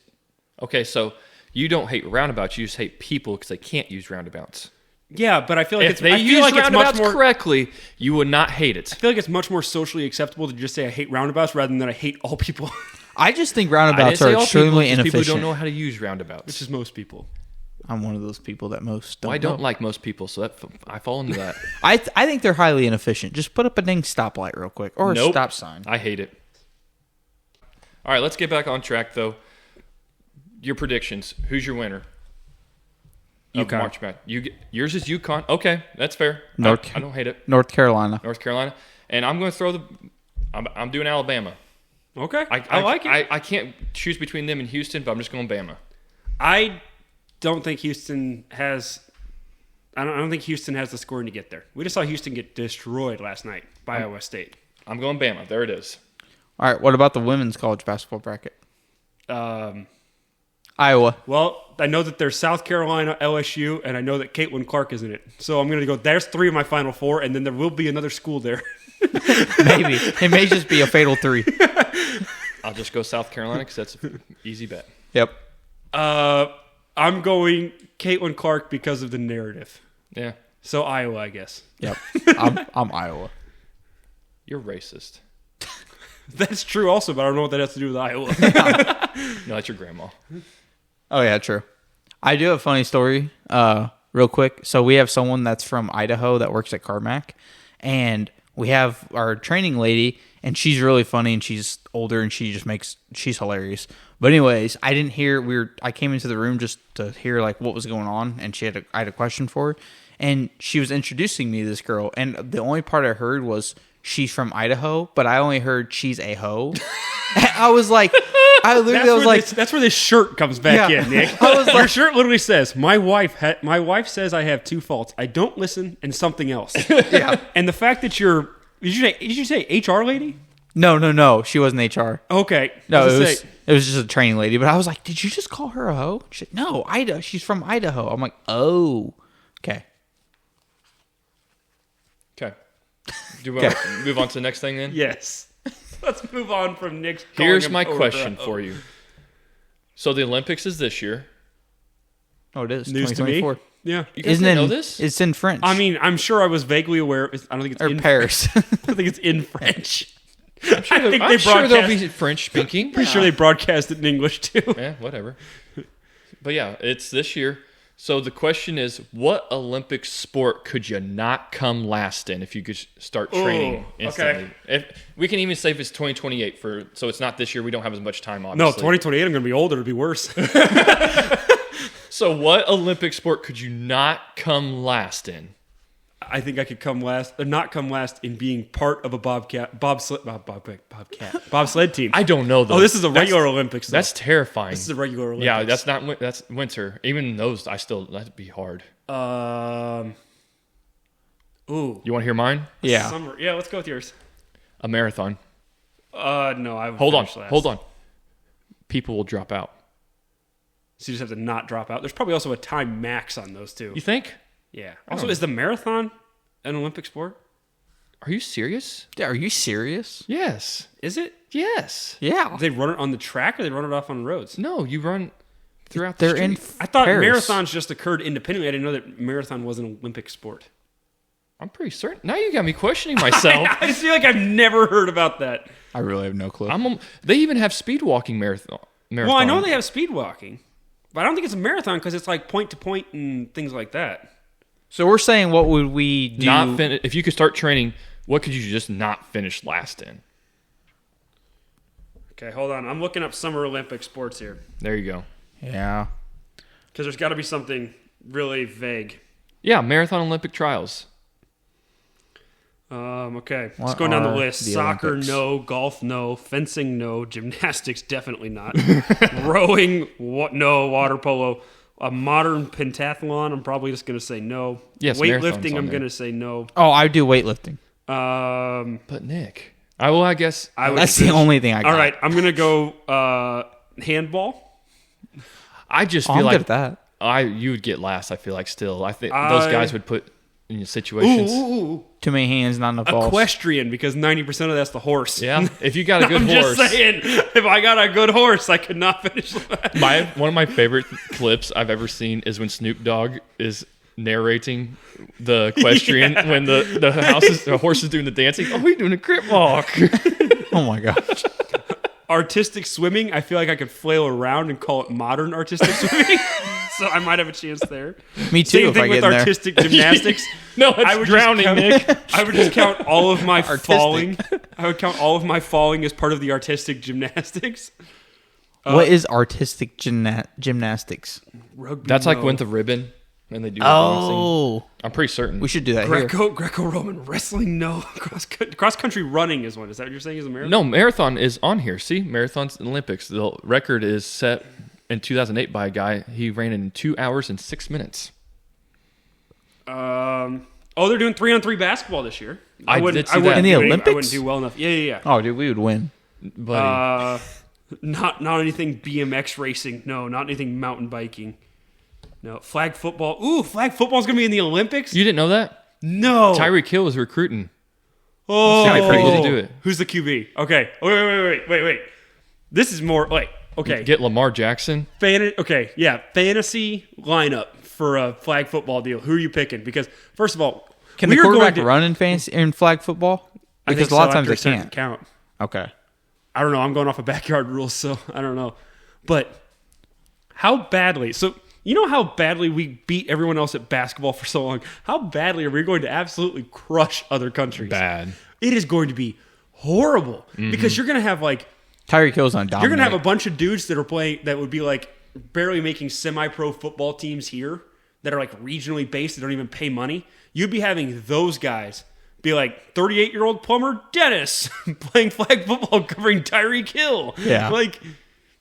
Okay, so you don't hate roundabouts. You just hate people because they can't use roundabouts. Yeah, but I feel like if they use roundabouts correctly, you would not hate it. I feel like it's much more socially acceptable to just say I hate roundabouts rather than that I hate all people. I just think roundabouts are extremely inefficient. People don't know how to use roundabouts. Which is most people. I'm one of those people that most don't. Well, I don't like most people, so I fall into that. I think they're highly inefficient. Just put up a dang stoplight real quick, or a stop sign. I hate it. All right, let's get back on track, though. Your predictions. Who's your winner? UConn. March Madness. Yours is UConn. Okay, that's fair. I don't hate it. North Carolina. And I'm going to throw I'm doing Alabama. Okay, I like it. I can't choose between them and Houston, but I'm just going Bama. I don't think Houston has... I don't think Houston has the scoring to get there. We just saw Houston get destroyed last night by Iowa State. I'm going Bama. There it is. All right, what about the women's college basketball bracket? Iowa. Well, I know that there's South Carolina, LSU, and I know that Caitlin Clark is in it. So I'm going to go, there's 3 of my Final 4, and then there will be another school there. Maybe. It may just be a fatal 3. I'll just go South Carolina because that's an easy bet. Yep. I'm going Caitlin Clark because of the narrative. Yeah. So Iowa, I guess. Yep. I'm Iowa. You're racist. That's true also, but I don't know what that has to do with Iowa. No, that's your grandma. Oh, yeah, true. I do have a funny story real quick. So we have someone that's from Idaho that works at Carmack, and we have our training lady, and she's really funny, and she's older, and she's hilarious. But anyways, I didn't hear, I came into the room just to hear like what was going on, and I had a question for her, and she was introducing me to this girl, and the only part I heard was she's from Idaho, but I only heard she's a hoe. I was like, I literally was like, that's where this shirt comes back in, Nick. Your shirt literally says, my wife says I have two faults. I don't listen and something else. yeah. And the fact that did you say HR lady? No. She wasn't HR. Okay. No, it was just a training lady. But I was like, did you just call her a hoe? She said, no, Idaho. She's from Idaho. I'm like, oh, okay. Okay. Do we want to move on to the next thing then? Yes. Let's move on from Nick's. Here's my question for you. So the Olympics is this year. Oh, it is. News to me. Yeah. You guys didn't know this? It's in French. I mean, I'm sure I was vaguely aware. I don't think it's in Paris. I don't think it's in French. I'm sure there'll be French speaking. Pretty sure they broadcast it in English too. Yeah, whatever. But yeah, it's this year. So the question is, what Olympic sport could you not come last in if you could start training instantly? Okay. If we can even say if it's 2028 so it's not this year. We don't have as much time. No, Obviously. 2028. I'm going to be older. It'll be worse. So what Olympic sport could you not come last in? I think I could not come last in being part of a bobsled team. I don't know though. Oh, this is a regular Olympics. Though. That's terrifying. This is a regular Olympics. Yeah, that's winter. Even those, that'd be hard. Ooh. You want to hear mine? Yeah. Summer. Yeah, let's go with yours. A marathon. No, I would Hold on. last. Hold on. People will drop out. So you just have to not drop out. There's probably also a time max on those too. You think? Yeah. Also, is the marathon an Olympic sport? Are you serious? Yeah, are you serious? Yes. Is it? Yes. Yeah. Do they run it on the track or they run it off on roads? No, you run throughout the They're street. I thought Paris. marathons just occurred independently. I didn't know that marathon was an Olympic sport. I'm pretty certain. Now you got me questioning myself. I just feel like I've never heard about that. I really have no clue. They even have speed walking marathon. Well, I know they have speed walking, but I don't think it's a marathon because it's like point to point and things like that. So we're saying, what would we do? If you could start training, what could you just not finish last in? Okay, hold on. I'm looking up Summer Olympic sports here There you go. Yeah. because there's got to be something really vague. Yeah, marathon Olympic trials. Okay, What let's go down the are list. the Soccer, Olympics? no. Golf, no. Fencing, no. Gymnastics, definitely not. Rowing, no. Water polo. A modern pentathlon, I'm probably just going to say no. Yes, marathon's weightlifting, on I'm there. going to say no. Oh, I do weightlifting. But Nick, I guess That's the only thing I got. All right, I'm going to go handball. I just Oh, feel I'm like good at that. you would get last. I feel like still. I think those guys would put in situations. Ooh. Too many hands, not enough balls. Equestrian, because 90% of that's the horse. Yeah, if you got a good I'm horse. just saying, if I got a good horse, I could not finish that. One of my favorite clips I've ever seen is when Snoop Dogg is narrating the equestrian when the horse is doing the dancing. Oh, he's doing a crip walk. Oh my gosh. Artistic swimming, I feel like I could flail around and call it modern artistic swimming. So I might have a chance there. Me too. Same if I thing get with in there. artistic gymnastics. No, it's I would drowning, Nick. I would just count all of my Artistic. falling. I would count all of my falling as part of the artistic gymnastics. What is artistic gymnastics? Rugby, That's like no. with the ribbon and they do the dancing. Oh, I'm pretty certain. we should do that here. Greco-Roman wrestling, no. Cross-country running is one. Is that what you're saying is a marathon? No, marathon is on here. See, marathon's Olympics. The record is set in 2008 by a guy. He ran in 2 hours and 6 minutes. They're doing 3-on-3 basketball this year. I did see that. In the I Olympics? wouldn't do well enough. Yeah. Oh, dude, we would win. Buddy. Not anything BMX racing. No, not anything mountain biking. No, flag football. Ooh, flag football's going to be in the Olympics? You didn't know that? No. Tyreek Hill was recruiting. Oh. Yeah, pretty good to do it. Who's the QB? Okay. Wait. This is more like, okay. Get Lamar Jackson. Fantasy lineup for a flag football deal. Who are you picking? Because, first of all, Can we the are going quarterback to- run in flag football? I Because think a lot of so, times after they a certain can't. count. Okay. I don't know. I'm going off of backyard rules, so I don't know. But how badly? So you know how badly we beat everyone else at basketball for so long? How badly are we going to absolutely crush other countries? Bad. It is going to be horrible because you're going to have like Tyreek Hill's on dominate. you're going to have a bunch of dudes that are playing that would be like barely making semi-pro football teams here that are like regionally based that don't even pay money. You'd be having those guys be like 38-year-old plumber Dennis playing flag football covering Tyreek Hill. Yeah. Like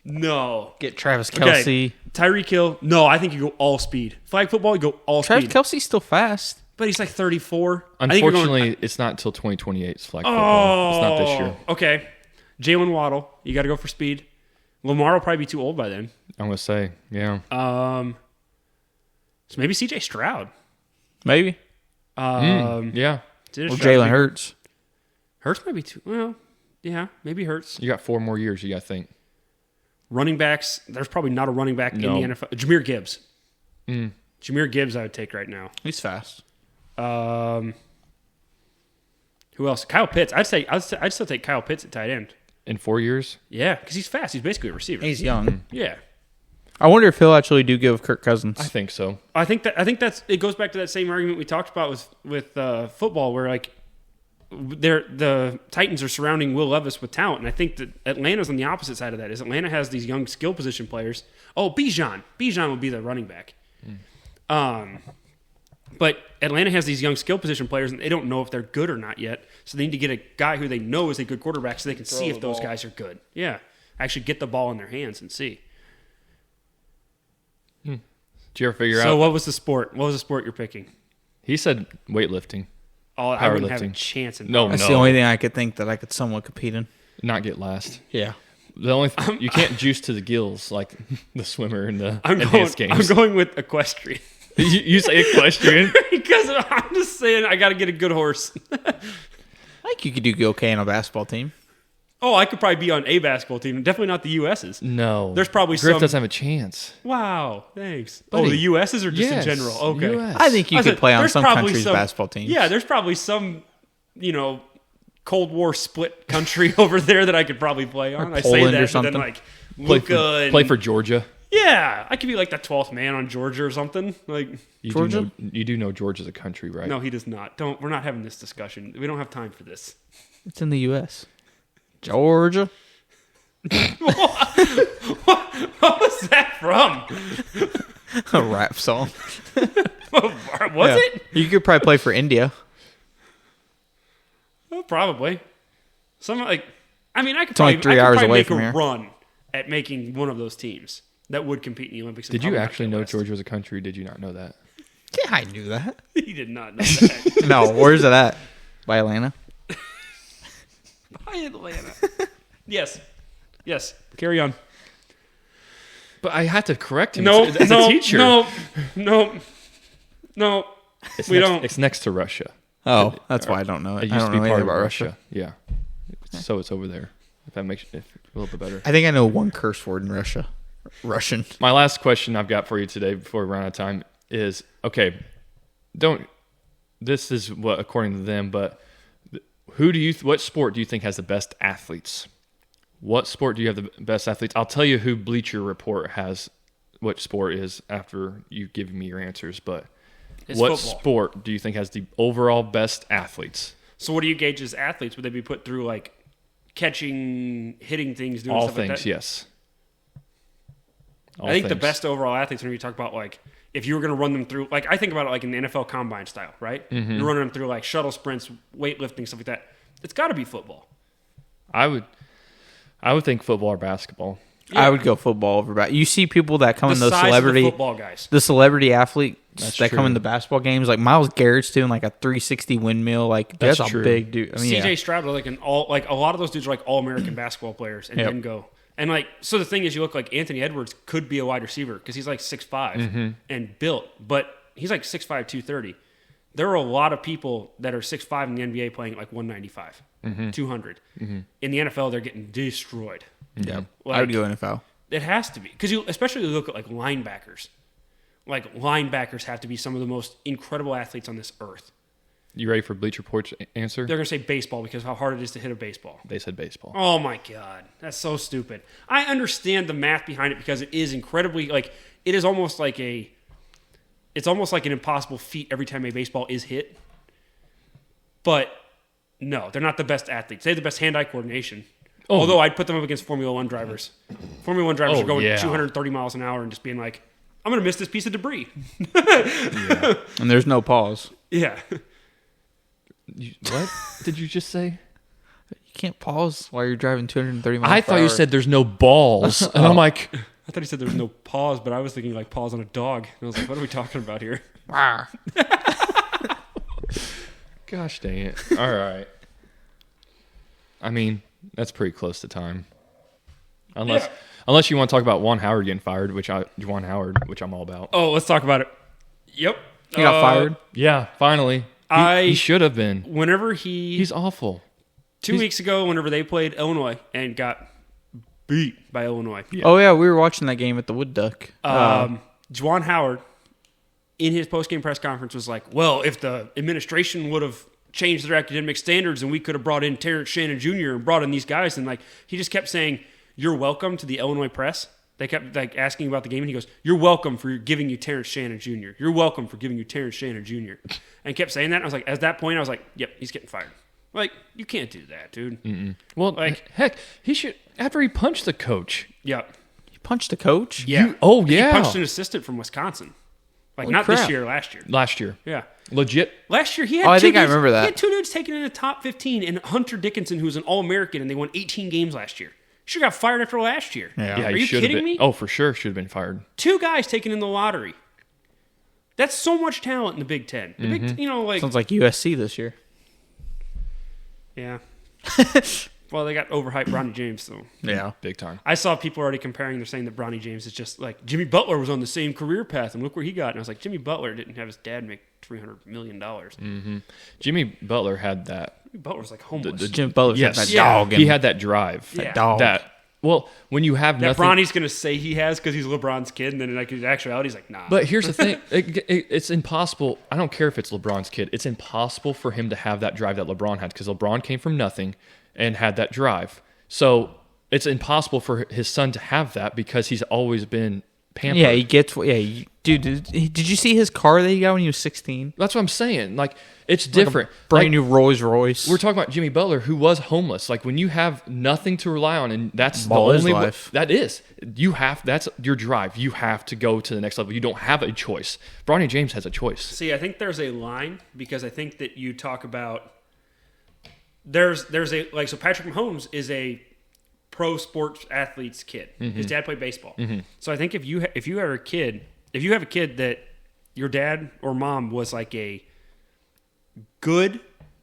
No. Get Travis Kelce. Okay. Tyreek Hill. No, I think you go all speed. Flag football, you go all Travis speed. Kelce's still fast. But he's like 34. Unfortunately, it's not until 2028. It's flag football. It's not this year. Okay. Jalen Waddle. You got to go for speed. Lamar will probably be too old by then. I'm going to say, yeah. So maybe CJ Stroud. Maybe. Yeah. Or Jalen Hurts. Hurts might be too. Well, yeah, maybe Hurts. You got 4 more years, you got to think. Running backs. There's probably not a running back in the NFL. Jahmyr Gibbs. Jahmyr Gibbs I would take right now. He's fast. Who else? Kyle Pitts. I'd still take Kyle Pitts at tight end. In 4 years? Yeah, because he's fast. He's basically a receiver. He's young. Yeah. I wonder if he'll actually do good with Kirk Cousins. I think so. I think that's it goes back to that same argument we talked about with football, where like the Titans are surrounding Will Levis with talent, and I think that Atlanta's on the opposite side of that. Is Atlanta has these young skill position players. Oh, Bijan would be the running back. But Atlanta has these young skill position players, and they don't know if they're good or not yet. So they need to get a guy who they know is a good quarterback so they can see if those guys are good. Yeah. Actually get the ball in their hands and see. Did you ever figure out? So what was the sport? What was the sport you're picking? He said weightlifting. Oh, I wouldn't have a chance in that. No, That's the only thing I could think that I could somewhat compete in. Not get last. Yeah. The only you can't juice to the gills like the swimmer in the I'm advanced games. going with equestrian. You say equestrian? Because I'm just saying I got to get a good horse. I think you could do okay on a basketball team. Oh, I could probably be on a basketball team. Definitely not the U.S.'s. No. There's probably Griff some. doesn't have a chance. Wow, thanks. Buddy. Oh, the U.S.'s or just Yes, in general? Okay. US. I think you could play on there's some probably countries' basketball teams. Yeah, there's probably some, Cold War split country over there that I could probably play on. Or I say Poland that, or but something. then like Play Luka for, play for Georgia. Yeah, I could be like the 12th man on Georgia or something. Like Georgia? You do know Georgia's a country, right? No, he does not. We're not having this discussion. We don't have time for this. It's in the U.S. Georgia. What was that from? A rap song. Was it? You could probably play for India. Well, probably. I could It's only 3 hours away make from a here. run at making one of those teams that would compete in the Olympics. Did you actually know Georgia was a country? Did you not know that? Yeah, I knew that. He did not know that. No, where's it at? By Atlanta? By Atlanta. Yes. Carry on. But I had to correct him No, as a teacher. No. It's next to Russia. Oh, that's why I don't know it. It I used don't to know be anything part of about Russia. Yeah. So it's over there. If that makes it a little bit better. I think I know one curse word in Russia. Russian. My last question I've got for you today before we run out of time is, okay, this is what according to them, but what sport do you think has the best athletes? What sport do you have the best athletes? I'll tell you who Bleacher Report has what sport is after you give me your answers, but It's what football. sport do you think has the overall best athletes? So what do you gauge as athletes? Would they be put through like catching, hitting things, doing All stuff like things, that? yes. All I think the things. best overall athletes when you talk about like if you were going to run them through, like I think about it like in the NFL combine style, right? Mm-hmm. You're running them through like shuttle sprints, weightlifting, stuff like that. It's got to be football. I would think football or basketball. I would go football over basketball. You see people that come in those size of celebrity the football guys. the celebrity athletes That's that come true. in the basketball games, like Myles Garrett's doing like a 360 windmill. Like that's a true. big dude. I mean, CJ yeah. Stroud, like a lot of those dudes are like all American basketball players and Yep. then go. And like, so the thing is, you look like Anthony Edwards could be a wide receiver because he's like 6'5" and built, but he's like 6'5", 230. There are a lot of people that are 6'5" in the NBA playing at like 195, 200. In the NFL, they're getting destroyed. Yeah, Like- I would go NFL. It has to be because you especially look at like linebackers. Like linebackers have to be some of the most incredible athletes on this earth. You ready for Bleacher Report's answer? They're going to say baseball because of how hard it is to hit a baseball. They said baseball. Oh my God. That's so stupid. I understand the math behind it because it is incredibly like it is almost like it's almost like an impossible feat every time a baseball is hit. But no, they're not the best athletes. They have the best hand-eye coordination. Oh. Although I'd put them up against Formula One drivers. Formula One drivers Oh, are going yeah. 230 miles an hour and just being like, I'm going to miss this piece of debris. And there's no pause. Yeah. What did you just say? You can't pause while you're driving 230 miles I per thought you hour. said there's no balls. And I'm like, I thought he said there was no pause, but I was thinking like pause on a dog. And I was like, what are we talking about here? gosh dang it. All right. I mean, that's pretty close to time. Unless you want to talk about Juan Howard getting fired, which I'm all about. Oh, let's talk about it. Yep. He got fired? Yeah, finally. He should have been. Whenever he's awful. 2 weeks ago, whenever they played Illinois and got beat by Illinois. Yeah. Oh, yeah, we were watching that game at the Wood Duck. Juwan Howard, in his post-game press conference, was like, well, if the administration would have changed their academic standards and we could have brought in Terrence Shannon Jr. and brought in these guys, and like he just kept saying, you're welcome to the Illinois press. They kept like asking about the game, and he goes, you're welcome for giving you Terrence Shannon Jr. You're welcome for giving you Terrence Shannon Jr. And kept saying that. And I was like, at that point, I was like, yep, he's getting fired. Like, you can't do that, dude. Mm-mm. Well, like, heck, he should, after he punched the coach. Yeah. He punched the coach? Yeah. He punched an assistant from Wisconsin. Like, not this year, last year. Last year. Yeah. Legit. Last year, he had I remember that. He had two dudes taken in the top 15, and Hunter Dickinson, who was an All-American, and they won 18 games last year. Should have got fired after last year. Yeah. Are you kidding me? Oh, for sure, should have been fired. 2 guys taken in the lottery. That's so much talent in the Big Ten. The Big, sounds like USC this year. Yeah. Well, they got overhyped Bronny James, so. Yeah. Big time. I saw people already comparing. They're saying that Bronny James is just like Jimmy Butler was on the same career path, and look where he got. And I was like, Jimmy Butler didn't have his dad make $300 million. Mm-hmm. Jimmy Butler had that. Jimmy Butler was like homeless. Jimmy Butler had that dog. He had that drive. Yeah. That dog. Well, when you have that nothing, Bronny's going to say he has because he's LeBron's kid, and then like in actuality, he's like, nah. But here's the thing: it's impossible. I don't care if it's LeBron's kid. It's impossible for him to have that drive that LeBron had because LeBron came from nothing and had that drive. So it's impossible for his son to have that because he's always been pampered. Yeah, he gets. Yeah, dude. Did you see his car that he got when he was 16? That's what I'm saying. Like it's different. Brand new Rolls Royce. We're talking about Jimmy Butler, who was homeless. Like when you have nothing to rely on, and that's Ball the is only life. That is. That's your drive. You have to go to the next level. You don't have a choice. Bronny James has a choice. See, I think there's a line because I think that you talk about there's a like so Patrick Mahomes is a pro sports athlete's kid. Mm-hmm. His dad played baseball. Mm-hmm. So I think if you have a kid that your dad or mom was like a good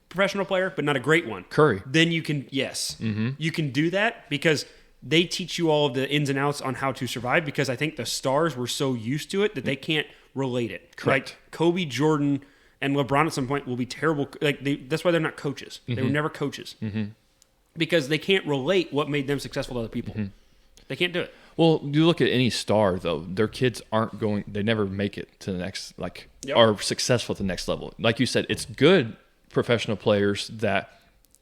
professional player but not a great one, Curry, then you can you can do that because they teach you all of the ins and outs on how to survive because I think the stars were so used to it that they can't relate it. Correct. Like Kobe, Jordan, and LeBron at some point will be terrible. Like that's why they're not coaches. Mm-hmm. They were never coaches because they can't relate what made them successful to other people. Mm-hmm. They can't do it. Well, you look at any star though; their kids aren't going. They never make it to the next, are successful at the next level. Like you said, it's good professional players that,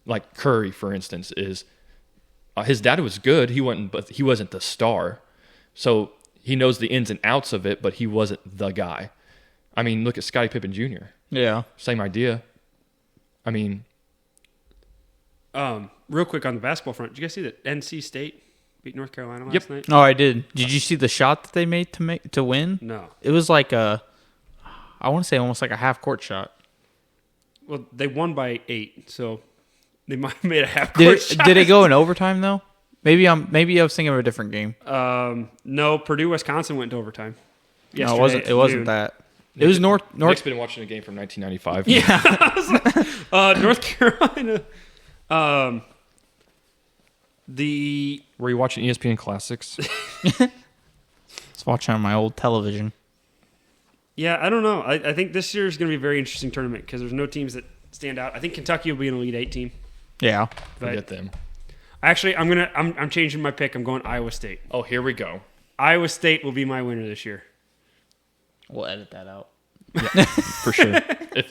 like Curry, for instance, is his dad was good. But he wasn't the star, so he knows the ins and outs of it, but he wasn't the guy. I mean, look at Scottie Pippen Jr. Yeah, same idea. I mean, real quick on the basketball front, did you guys see that NC State beat North Carolina last night? Oh, I did. Did you see the shot that they made to win? No. It was like I want to say almost like a half court shot. Well, they won by 8, so they might have made a half court shot. Did it go in overtime though? Maybe I was thinking of a different game. No, Purdue Wisconsin went to overtime. No, it wasn't that. It was North. Nick's been watching a game from 1995. Yeah. North Carolina. Were you watching ESPN Classics? I was watching on my old television. Yeah, I don't know. I think this year is going to be a very interesting tournament because there's no teams that stand out. I think Kentucky will be an Elite 8 team. Yeah, forget them. Actually, I'm changing my pick. I'm going Iowa State. Oh, here we go. Iowa State will be my winner this year. We'll edit that out. Yeah, for sure.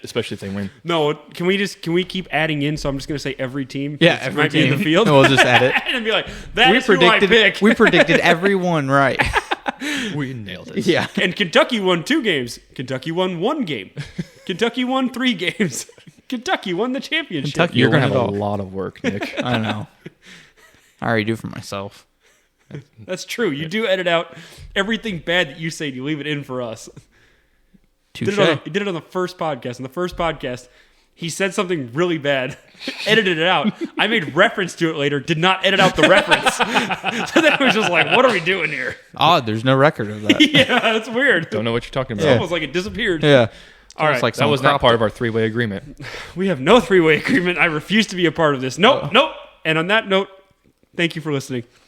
Especially if they win. No, can we keep adding in? So I'm just going to say every team. Yeah, every might team be in the field. We'll just add it and be like, that's who I pick. We predicted everyone right. We nailed it. Yeah. And Kentucky won 2 games. Kentucky won 1 game. Kentucky won 3 games. Kentucky won the championship. Kentucky, You're going to have a lot of work, Nick. I know. I already do for myself. That's true. You do edit out everything bad that you say. You leave it in for us. Touche. He did it on the first podcast. On the first podcast, He said something really bad, edited it out. I made reference to it later, did not edit out the reference. So then it was just like, what are we doing here? Oh, there's no record of that. Yeah, that's weird. Don't know what you're talking about. It's almost like it disappeared. Yeah. All right. Like that was not part of our three-way agreement. We have no three-way agreement. I refuse to be a part of this. Nope. And on that note, thank you for listening.